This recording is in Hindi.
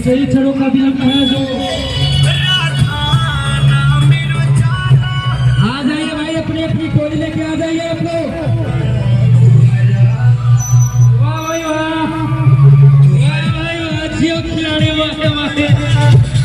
सही छड़ों का भी लगता है जो आ जाइए भाई, अपनी अपनी टोली लेके आ जाइए आप लोग। वाह भाई वाह, वाह भाई वाह, जियो खिलाड़ी वाह वाह।